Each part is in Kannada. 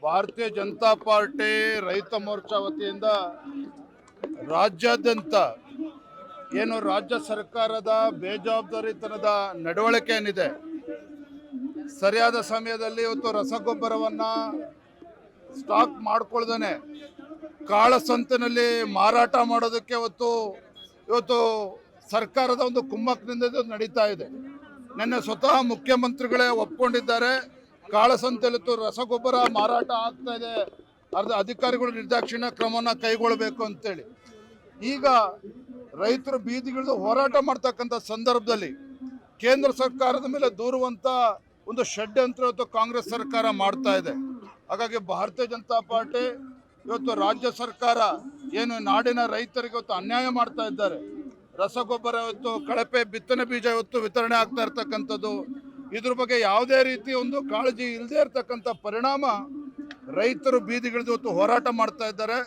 ಭಾರತೀಯ ಜನತಾ ಪಾರ್ಟಿ ರೈತ ಮೋರ್ಚಾ ವತಿಯಿಂದ ರಾಜ್ಯಾದ್ಯಂತ ಏನು ರಾಜ್ಯ ಸರ್ಕಾರದ ಬೇಜವಾಬ್ದಾರಿತನದ ನಡವಳಿಕೆ ಏನಿದೆ, ಸರಿಯಾದ ಸಮಯದಲ್ಲಿ ಇವತ್ತು ರಸಗೊಬ್ಬರವನ್ನು ಸ್ಟಾಕ್ ಮಾಡ್ಕೊಳ್ದೇನೆ ಕಾಳಸಂತೆನಲ್ಲಿ ಮಾರಾಟ ಮಾಡೋದಕ್ಕೆ ಇವತ್ತು ಸರ್ಕಾರದ ಒಂದು ಕುಮ್ಮಕ್ಕಿನಿಂದ ಇದು ನಡೀತಾ ಇದೆ. ನಿನ್ನೆ ಸ್ವತಃ ಮುಖ್ಯಮಂತ್ರಿಗಳೇ ಒಪ್ಕೊಂಡಿದ್ದಾರೆ, ಕಾಳಸಂತೆಯಲ್ಲಿ ರಸಗೊಬ್ಬರ ಮಾರಾಟ ಆಗ್ತಾ ಇದೆ, ಅಧಿಕಾರಿಗಳು ನಿರ್ದಾಕ್ಷಿಣ್ಯ ಕ್ರಮವನ್ನು ಕೈಗೊಳ್ಳಬೇಕು ಅಂತೇಳಿ. ಈಗ ರೈತರು ಬೀದಿಗಿಳಿದು ಹೋರಾಟ ಮಾಡ್ತಕ್ಕಂಥ ಸಂದರ್ಭದಲ್ಲಿ ಕೇಂದ್ರ ಸರ್ಕಾರದ ಮೇಲೆ ದೂರುವಂಥ ಒಂದು ಷಡ್ಯಂತ್ರ ಇವತ್ತು ಕಾಂಗ್ರೆಸ್ ಸರ್ಕಾರ ಮಾಡ್ತಾ ಇದೆ. ಹಾಗಾಗಿ ಭಾರತೀಯ ಜನತಾ ಪಾರ್ಟಿ ಇವತ್ತು ರಾಜ್ಯ ಸರ್ಕಾರ ಏನು ನಾಡಿನ ರೈತರಿಗೆ ಇವತ್ತು ಅನ್ಯಾಯ ಮಾಡ್ತಾ ಇದ್ದಾರೆ, ರಸಗೊಬ್ಬರ ಇವತ್ತು ಕಳಪೆ ಬಿತ್ತನೆ ಬೀಜ ಇವತ್ತು ವಿತರಣೆ ಆಗ್ತಾ ಇರ್ತಕ್ಕಂಥದ್ದು, ಇದ್ರ ಬಗ್ಗೆ ಯಾವುದೇ ರೀತಿ ಒಂದು ಕಾಳಜಿ ಇಲ್ಲದೆ ಇರತಕ್ಕಂಥ ಪರಿಣಾಮ ರೈತರು ಬೀದಿಗಿಳಿದು ಇವತ್ತು ಹೋರಾಟ ಮಾಡ್ತಾ ಇದ್ದಾರೆ.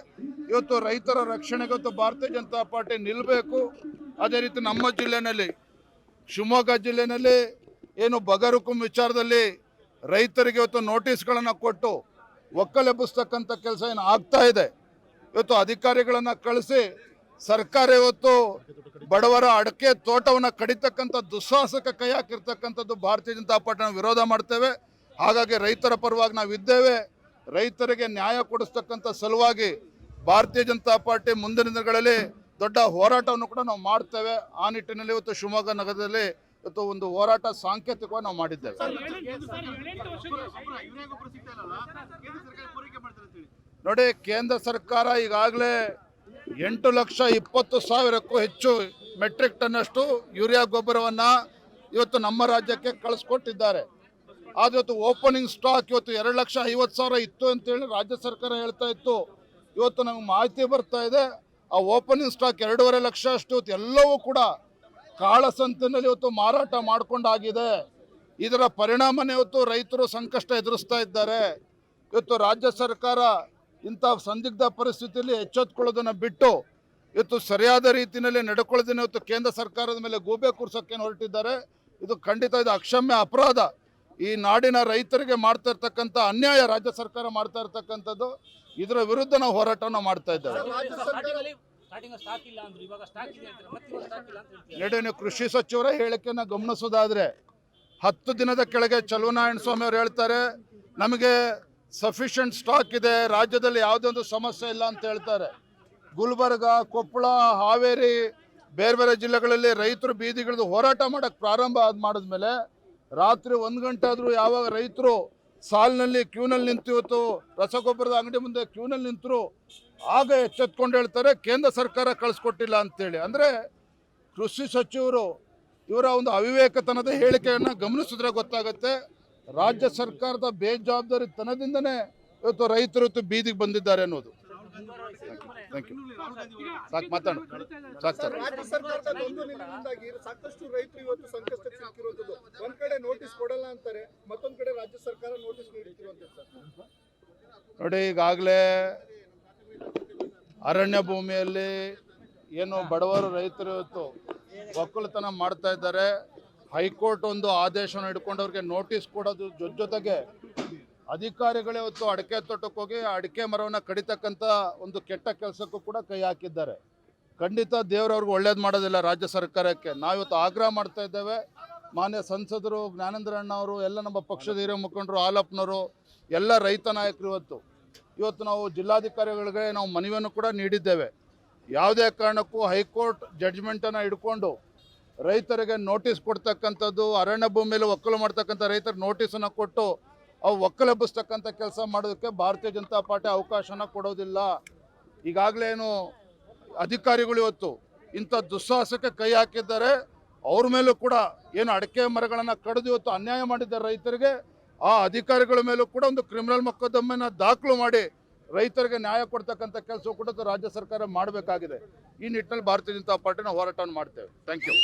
ಇವತ್ತು ರೈತರ ರಕ್ಷಣೆಗೆ ಇವತ್ತು ಭಾರತೀಯ ಜನತಾ ಪಾರ್ಟಿ ನಿಲ್ಲಬೇಕು. ಅದೇ ರೀತಿ ನಮ್ಮ ಜಿಲ್ಲೆಯಲ್ಲಿ, ಶಿವಮೊಗ್ಗ ಜಿಲ್ಲೆಯಲ್ಲಿ ಏನು ಬಗರುಕುಂ ವಿಚಾರದಲ್ಲಿ ರೈತರಿಗೆ ಇವತ್ತು ನೋಟಿಸ್ಗಳನ್ನು ಕೊಟ್ಟು ಒಕ್ಕಲೆಬ್ಬಿಸ್ತಕ್ಕಂಥ ಕೆಲಸ ಏನು ಆಗ್ತಾ ಇದೆ, ಇವತ್ತು ಅಧಿಕಾರಿಗಳನ್ನು ಕಳಿಸಿ ಸರ್ಕಾರ ಇವತ್ತು ಬಡವರ ಅಡಕೆ ತೋಟವನ್ನು ಕಡಿತಕ್ಕಂಥ ದುಸ್ಸಾಹಸಕ್ಕೆ ಕೈ ಹಾಕಿರ್ತಕ್ಕಂಥದ್ದು ಭಾರತೀಯ ಜನತಾ ಪಾರ್ಟಿನ ವಿರೋಧ ಮಾಡ್ತೇವೆ. ಹಾಗಾಗಿ ರೈತರ ಪರವಾಗಿ ನಾವು ಇದ್ದೇವೆ. ರೈತರಿಗೆ ನ್ಯಾಯ ಕೊಡಿಸ್ತಕ್ಕಂಥ ಸಲುವಾಗಿ ಭಾರತೀಯ ಜನತಾ ಪಾರ್ಟಿ ಮುಂದಿನ ದಿನಗಳಲ್ಲಿ ದೊಡ್ಡ ಹೋರಾಟವನ್ನು ಕೂಡ ನಾವು ಮಾಡ್ತೇವೆ. ಆ ನಿಟ್ಟಿನಲ್ಲಿ ಇವತ್ತು ಶಿವಮೊಗ್ಗ ನಗರದಲ್ಲಿ ಇವತ್ತು ಒಂದು ಹೋರಾಟ ಸಾಂಕೇತಿಕವಾಗಿ ನಾವು ಮಾಡಿದ್ದೇವೆ. ನೋಡಿ, ಕೇಂದ್ರ ಸರ್ಕಾರ ಈಗಾಗಲೇ 8,20,000ಕ್ಕೂ ಹೆಚ್ಚು ಮೆಟ್ರಿಕ್ ಟನ್ನಷ್ಟು ಯೂರಿಯಾ ಗೊಬ್ಬರವನ್ನು ಇವತ್ತು ನಮ್ಮ ರಾಜ್ಯಕ್ಕೆ ಕಳಿಸ್ಕೊಟ್ಟಿದ್ದಾರೆ. ಆದರೆ ಇವತ್ತು ಓಪನಿಂಗ್ ಸ್ಟಾಕ್ ಇವತ್ತು 2,50,000 ಇತ್ತು ಅಂತೇಳಿ ರಾಜ್ಯ ಸರ್ಕಾರ ಹೇಳ್ತಾ ಇತ್ತು. ಇವತ್ತು ನಮಗೆ ಮಾಹಿತಿ ಬರ್ತಾ ಇದೆ, ಆ ಓಪನಿಂಗ್ ಸ್ಟಾಕ್ 2.5 ಲಕ್ಷ ಅಷ್ಟು ಎಲ್ಲವೂ ಕೂಡ ಕಾಳಸಂತೆನಲ್ಲಿ ಇವತ್ತು ಮಾರಾಟ ಮಾಡಿಕೊಂಡಾಗಿದೆ. ಇದರ ಪರಿಣಾಮನೇ ಇವತ್ತು ರೈತರು ಸಂಕಷ್ಟ ಎದುರಿಸ್ತಾ ಇದ್ದಾರೆ. ಇವತ್ತು ರಾಜ್ಯ ಸರ್ಕಾರ ಇಂಥ ಸಂದಿಗ್ಧ ಪರಿಸ್ಥಿತಿಯಲ್ಲಿ ಎಚ್ಚೆತ್ತುಕೊಳ್ಳೋದನ್ನು ಬಿಟ್ಟು ಇವತ್ತು ಸರಿಯಾದ ರೀತಿಯಲ್ಲಿ ನಡ್ಕೊಳ್ಳೋದನ್ನ ಇವತ್ತು ಕೇಂದ್ರ ಸರ್ಕಾರದ ಮೇಲೆ ಗೂಬೆ ಕೂರ್ಸೋಕ್ಕೆ ಹೊರಟಿದ್ದಾರೆ. ಇದು ಖಂಡಿತ ಇದು ಅಕ್ಷಮ್ಯ ಅಪರಾಧ. ಈ ನಾಡಿನ ರೈತರಿಗೆ ಮಾಡ್ತಾ ಇರ್ತಕ್ಕಂಥ ಅನ್ಯಾಯ ರಾಜ್ಯ ಸರ್ಕಾರ ಮಾಡ್ತಾ ಇರ್ತಕ್ಕಂಥದ್ದು. ಇದರ ವಿರುದ್ಧ ನಾವು ಹೋರಾಟವನ್ನು ಮಾಡ್ತಾ ಇದ್ದೇವೆ. ನೀವು ಕೃಷಿ ಸಚಿವರ ಹೇಳಿಕೆಯನ್ನು ಗಮನಿಸೋದಾದ್ರೆ 10 ದಿನದ ಕೆಳಗೆ ಚಲುವನಾರಾಯಣ ಸ್ವಾಮಿ ಅವರು ಹೇಳ್ತಾರೆ, ನಮಗೆ ಸಫಿಷಿಯೆಂಟ್ ಸ್ಟಾಕ್ ಇದೆ, ರಾಜ್ಯದಲ್ಲಿ ಯಾವುದೇ ಒಂದು ಸಮಸ್ಯೆ ಇಲ್ಲ ಅಂತ ಹೇಳ್ತಾರೆ. ಗುಲ್ಬರ್ಗ, ಕೊಪ್ಪಳ, ಹಾವೇರಿ ಬೇರೆ ಬೇರೆ ಜಿಲ್ಲೆಗಳಲ್ಲಿ ರೈತರು ಬೀದಿಗಿಳಿದು ಹೋರಾಟ ಮಾಡೋಕ್ಕೆ ಪ್ರಾರಂಭ ಮಾಡಿದ್ಮೇಲೆ ರಾತ್ರಿ 1 ಗಂಟೆ ಆದರೂ ಯಾವಾಗ ರೈತರು ಸಾಲಿನಲ್ಲಿ ಕ್ಯೂನಲ್ಲಿ ನಿಂತು ಇವತ್ತು ರಸಗೊಬ್ಬರದ ಅಂಗಡಿ ಮುಂದೆ ಕ್ಯೂನಲ್ಲಿ ನಿಂತರು, ಆಗ ಎಚ್ಚೆತ್ಕೊಂಡು ಹೇಳ್ತಾರೆ ಕೇಂದ್ರ ಸರ್ಕಾರ ಕಳಿಸ್ಕೊಟ್ಟಿಲ್ಲ ಅಂತೇಳಿ. ಅಂದರೆ ಕೃಷಿ ಸಚಿವರು ಇವರ ಒಂದು ಅವಿವೇಕತನದ ಹೇಳಿಕೆಯನ್ನು ಗಮನಿಸಿದ್ರೆ ಗೊತ್ತಾಗುತ್ತೆ, ರಾಜ್ಯ ಸರ್ಕಾರದ ಬೇಜವಾಬ್ದಾರಿತನದಿಂದನೇ ಇವತ್ತು ರೈತರು ಇವತ್ತು ಬೀದಿಗೆ ಬಂದಿದ್ದಾರೆ ಅನ್ನೋದು. Thank you. ಸಾಕು ಮಾತಾಡು, ಸಾಕು ಸರ್. ಸಾಕಷ್ಟು ರೈತರು ಇವತ್ತು ಸಂಕಷ್ಟಕ್ಕೆ ಸಿಕ್ಕಿರುವಂತದ್ದು. ಒಂದ್ ಕಡೆ ನೋಟಿಸ್ ಕೊಡಲ್ಲ ಅಂತಾರೆ, ಮತ್ತೊಂದ್ ಕಡೆ ರಾಜ್ಯ ಸರ್ಕಾರ ನೋಟಿಸ್ ನೀಡುತ್ತಿರುವಂತದ್ದು. ನೋಡಿ, ಈಗಾಗಲೇ ಅರಣ್ಯ ಭೂಮಿಯಲ್ಲಿ ಏನು ಬಡವರು ರೈತರು ಇವತ್ತು ಒಕ್ಕಲುತನ ಮಾಡ್ತಾ ಇದ್ದಾರೆ. ಹೈಕೋರ್ಟ್ ಒಂದು ಆದೇಶವನ್ನು ಹಿಡ್ಕೊಂಡು ಅವ್ರಿಗೆ ನೋಟಿಸ್ ಕೊಡೋದು ಜೊತೆಗೆ ಅಧಿಕಾರಿಗಳೇ ಇವತ್ತು ಅಡಿಕೆ ತೋಟಕ್ಕೆ ಹೋಗಿ ಅಡಿಕೆ ಮರವನ್ನು ಕಡಿತಕ್ಕಂಥ ಒಂದು ಕೆಟ್ಟ ಕೆಲಸಕ್ಕೂ ಕೂಡ ಕೈ ಹಾಕಿದ್ದಾರೆ. ಖಂಡಿತ ದೇವರವ್ರಿಗೆ ಒಳ್ಳೇದು ಮಾಡೋದಿಲ್ಲ ರಾಜ್ಯ ಸರ್ಕಾರಕ್ಕೆ. ನಾವಿವತ್ತು ಆಗ್ರಹ ಮಾಡ್ತಾ ಇದ್ದೇವೆ. ಮಾನ್ಯ ಸಂಸದರು ಜ್ಞಾನೇಂದ್ರ ಅಣ್ಣ ಅವರು, ಎಲ್ಲ ನಮ್ಮ ಪಕ್ಷದ ಹಿರಿಯ ಮುಖಂಡರು, ಹಾಲಪ್ಪನವರು, ಎಲ್ಲ ರೈತ ನಾಯಕರು ಇವತ್ತು ನಾವು ಜಿಲ್ಲಾಧಿಕಾರಿಗಳಿಗೆ ನಾವು ಮನವಿಯನ್ನು ಕೂಡ ನೀಡಿದ್ದೇವೆ. ಯಾವುದೇ ಕಾರಣಕ್ಕೂ ಹೈಕೋರ್ಟ್ ಜಡ್ಜ್ಮೆಂಟನ್ನು ಹಿಡ್ಕೊಂಡು ರೈತರಿಗೆ ನೋಟಿಸ್ ಕೊಡ್ತಕ್ಕಂಥದ್ದು, ಅರಣ್ಯ ಭೂಮಿಯಲ್ಲಿ ಒಕ್ಕಲು ಮಾಡ್ತಕ್ಕಂಥ ರೈತರಿಗೆ ನೋಟಿಸನ್ನು ಕೊಟ್ಟು ಅವು ಒಕ್ಕಲೆಬ್ಬಿಸ್ತಕ್ಕಂಥ ಕೆಲಸ ಮಾಡೋದಕ್ಕೆ ಭಾರತೀಯ ಜನತಾ ಪಾರ್ಟಿ ಅವಕಾಶನ ಕೊಡೋದಿಲ್ಲ. ಈಗಾಗಲೇ ಏನು ಅಧಿಕಾರಿಗಳು ಇವತ್ತು ಇಂಥ ದುಸ್ಸಾಹಸಕ್ಕೆ ಕೈ ಹಾಕಿದ್ದಾರೆ. ಅವ್ರ ಮೇಲೂ ಕೂಡ ಏನು ಅಡಿಕೆ ಮರಗಳನ್ನು ಕಡಿದು ಇವತ್ತು ಅನ್ಯಾಯ ಮಾಡಿದ್ದಾರೆ ರೈತರಿಗೆ, ಆ ಅಧಿಕಾರಿಗಳ ಮೇಲೂ ಕೂಡ ಒಂದು ಕ್ರಿಮಿನಲ್ ಮೊಕದ್ದಮೆಯನ್ನು ದಾಖಲು ಮಾಡಿ ರೈತರಿಗೆ ನ್ಯಾಯ ಕೊಡ್ತಕ್ಕಂಥ ಕೆಲಸ ಕೂಡ ರಾಜ್ಯ ಸರ್ಕಾರ ಮಾಡಬೇಕಾಗಿದೆ. ಈ ನಿಟ್ಟಿನಲ್ಲಿ ಭಾರತೀಯ ಜನತಾ ಪಾರ್ಟಿನ ಹೋರಾಟವನ್ನು ಮಾಡ್ತೇವೆ. Thank you.